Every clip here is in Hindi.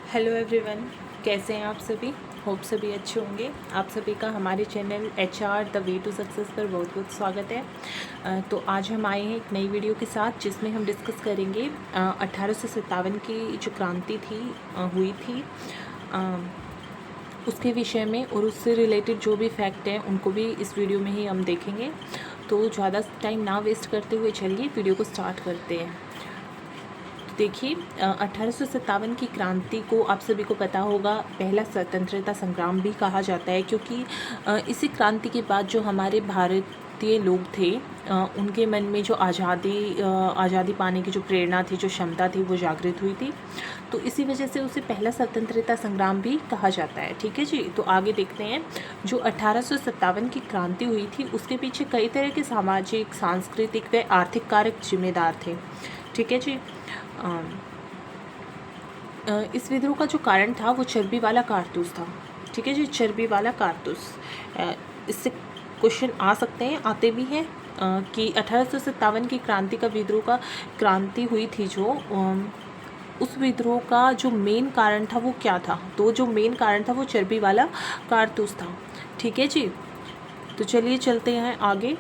हेलो एवरीवन, कैसे हैं आप सभी। होप सभी अच्छे होंगे। आप सभी का हमारे channel HR the way to success पर बहुत बहुत स्वागत है। तो आज हम आए हैं एक नई वीडियो के साथ जिसमें हम डिस्कस करेंगे 1857 की जो क्रांति थी हुई थी उसके विषय में, और उससे रिलेटेड जो भी फैक्ट हैं उनको भी इस वीडियो में ही हम देखेंगे। तो ज़्यादा टाइम ना वेस्ट करते हुए चलिए वीडियो को स्टार्ट करते हैं। देखिए, 1857 की क्रांति को आप सभी को पता होगा पहला स्वतंत्रता संग्राम भी कहा जाता है, क्योंकि इसी क्रांति के बाद जो हमारे भारतीय लोग थे उनके मन में जो आज़ादी पाने की जो प्रेरणा थी, जो क्षमता थी, वो जागृत हुई थी। तो इसी वजह से उसे पहला स्वतंत्रता संग्राम भी कहा जाता है। ठीक है जी। तो आगे देखते हैं, जो 1857 की क्रांति हुई थी उसके पीछे कई तरह के सामाजिक, सांस्कृतिक व आर्थिक कारक जिम्मेदार थे। ठीक है जी। इस विद्रोह का जो कारण था वो चर्बी वाला कारतूस था। ठीक है जी, चर्बी वाला कारतूस। इससे क्वेश्चन आ सकते हैं, आते भी हैं कि 1857 की क्रांति हुई थी जो उस विद्रोह का जो मेन कारण था वो क्या था। तो जो मेन कारण था वो चर्बी वाला कारतूस था। ठीक है जी। तो चलिए चलते हैं आगे।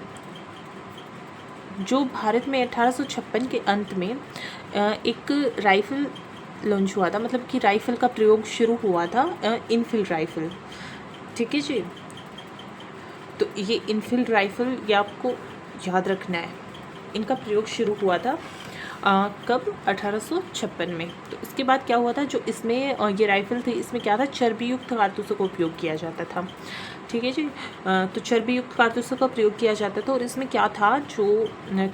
जो भारत में 1856 के अंत में एक राइफ़ल लॉन्च हुआ था, मतलब कि राइफ़ल का प्रयोग शुरू हुआ था, इनफील्ड राइफ़ल। ठीक है जी। तो ये इनफील्ड राइफ़ल ये आपको याद रखना है, इनका प्रयोग शुरू हुआ था कब? 1856 में। तो इसके बाद क्या हुआ था, जो इसमें ये राइफ़ल थी इसमें क्या था, चर्बी युक्त कारतूसों का उपयोग किया जाता था। ठीक है जी। तो चर्बी युक्त कारतूसों का प्रयोग किया जाता था, और इसमें क्या था, जो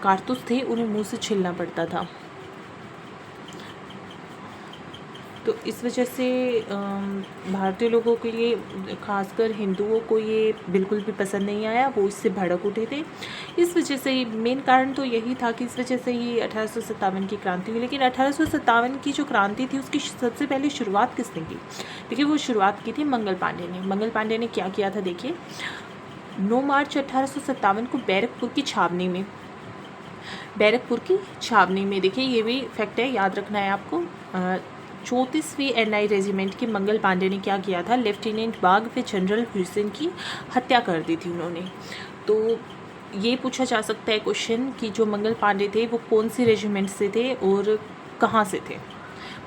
कारतूस थे उन्हें मुंह से छीलना पड़ता था। तो इस वजह से भारतीय लोगों के लिए, खासकर हिंदुओं को ये बिल्कुल भी पसंद नहीं आया, वो इससे भड़क उठे थे। इस वजह से मेन कारण तो यही था कि इस वजह से ही 1857 की क्रांति हुई। लेकिन 1857 की जो क्रांति थी उसकी सबसे पहले शुरुआत किसने की? देखिए, वो शुरुआत की थी मंगल पांडे ने। मंगल पांडे ने क्या किया था, देखिए 9 मार्च 1857 को बैरकपुर की छावनी में, देखिए ये भी फैक्ट है, याद रखना है आपको। 34वीं NI रेजिमेंट के मंगल पांडे ने क्या किया था, लेफ्टिनेंट बाग व जनरल हुसैन की हत्या कर दी थी उन्होंने। तो ये पूछा जा सकता है क्वेश्चन कि जो मंगल पांडे थे वो कौन सी रेजिमेंट से थे और कहाँ से थे,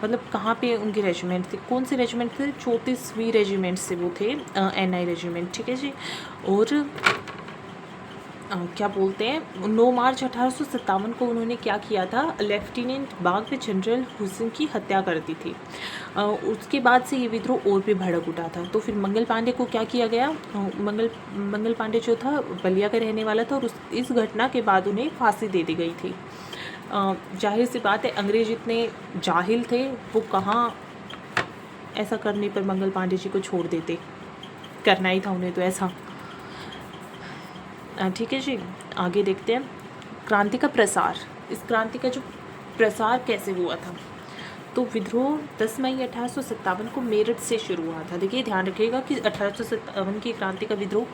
मतलब कहाँ पे उनकी रेजिमेंट थी, कौन सी रेजिमेंट थे? 34वीं रेजिमेंट से वो थे, NI रेजिमेंट। ठीक है जी। और क्या बोलते हैं, 9 मार्च 1857 को उन्होंने क्या किया था, लेफ्टिनेंट बाग व जनरल हुसैन की हत्या कर दी थी। उसके बाद से ये विद्रोह और भी भड़क उठा था। तो फिर मंगल पांडे को क्या किया गया, मंगल पांडे जो था बलिया का रहने वाला था, और इस घटना के बाद उन्हें फांसी दे दी गई थी। जाहिर सी बात है, अंग्रेज इतने जाहिल थे, वो कहाँ ऐसा करने पर मंगल पांडे जी को छोड़ देते, करना ही था उन्हें तो ऐसा। ठीक है जी। आगे देखते हैं क्रांति का प्रसार। इस क्रांति का जो प्रसार कैसे हुआ था, तो विद्रोह 10 मई 1857 को मेरठ से शुरू हुआ था। देखिए ध्यान रखिएगा कि 1857 की क्रांति का विद्रोह,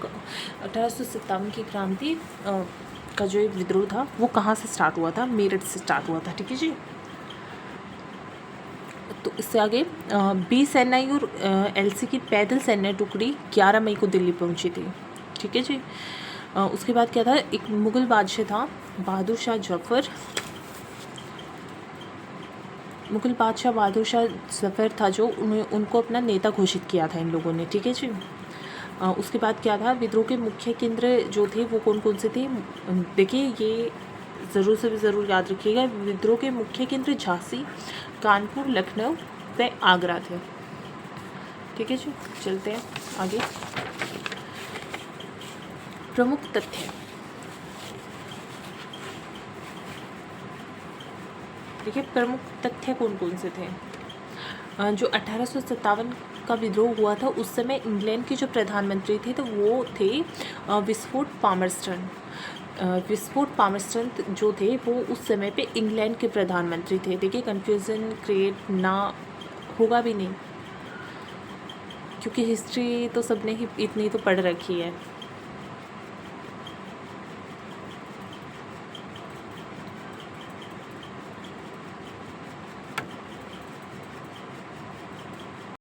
1857 की क्रांति का जो विद्रोह था वो कहाँ से स्टार्ट हुआ था, मेरठ से स्टार्ट हुआ था। ठीक है जी। तो इससे आगे 20 NI और LC की पैदल सैन्य टुकड़ी 11 मई को दिल्ली पहुंची थी। ठीक है जी। उसके बाद क्या था, एक मुग़ल बादशाह था बहादुर शाह जफ़र था, जो उनको अपना नेता घोषित किया था इन लोगों ने। ठीक है जी। उसके बाद क्या था, विद्रोह के मुख्य केंद्र जो थे वो कौन कौन से थे, देखिए ये ज़रूर से भी ज़रूर याद रखिएगा। विद्रोह के मुख्य केंद्र झांसी, कानपुर, लखनऊ व आगरा थे। ठीक है जी। चलते हैं आगे। प्रमुख तथ्य, देखिए प्रमुख तथ्य कौन कौन से थे। जो 1857 का विद्रोह हुआ था उस समय इंग्लैंड के जो प्रधानमंत्री थे तो वो थे विस्फोट पामरस्टन जो थे वो उस समय पे इंग्लैंड के प्रधानमंत्री थे। देखिए कंफ्यूजन क्रिएट ना होगा भी नहीं, क्योंकि हिस्ट्री तो सबने ही इतनी तो पढ़ रखी है।